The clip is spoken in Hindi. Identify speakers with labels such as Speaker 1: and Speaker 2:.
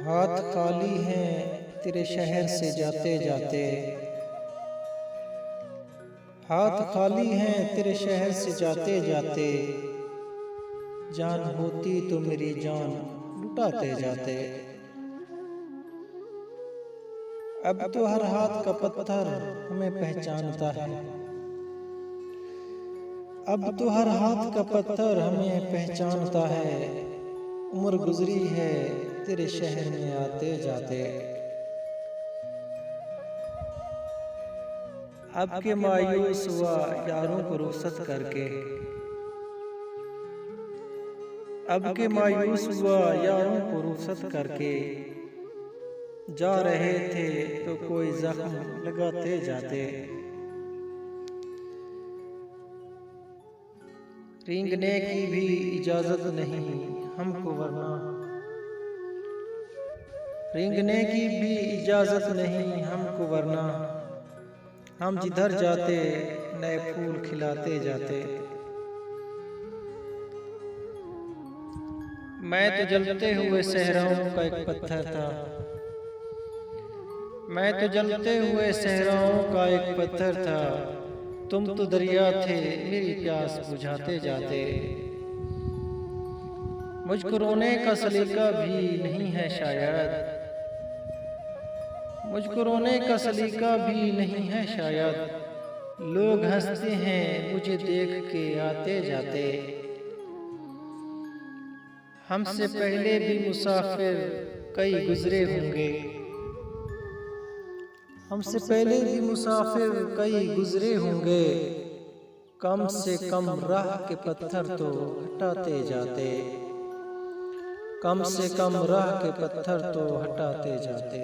Speaker 1: हाथ खाली हैं तेरे शहर से जाते जाते। हाथ खाली हैं तेरे शहर से जाते जाते। जान होती तो मेरी जान लुटाते जाते। अब तो हर हाथ का पत्थर हमें पहचानता है। अब तो हर हाथ का पत्थर हमें पहचानता है। उम्र गुजरी है तेरे शहर में आते जाते। अब के मायूस हुआ यारों को रुखसत करके। अब के मायूस हुआ यारों को रुखसत करके। जा रहे थे तो कोई जख्म लगाते जाते। रेंगने की भी इजाजत नहीं हमको वरना। रेंगने की भी इजाजत नहीं हमको वरना। हम जिधर जाते नए फूल खिलाते जाते। मैं तो जलते हुए सहराओं का एक पत्थर था। मैं तो जलते हुए सहराओं का एक पत्थर था। तुम तो दरिया थे मेरी प्यास बुझाते जाते। मुझको रोने का सलीका भी नहीं है शायद। मुझको रोने का सलीका भी नहीं है शायद। लोग हंसते हैं मुझे देख के आते जाते। हमसे पहले भी मुसाफिर कई गुजरे होंगे। हमसे पहले भी मुसाफिर कई गुजरे होंगे। कम से कम राह के पत्थर तो हटाते जाते। कम से कम राह के पत्थर तो हटाते जाते।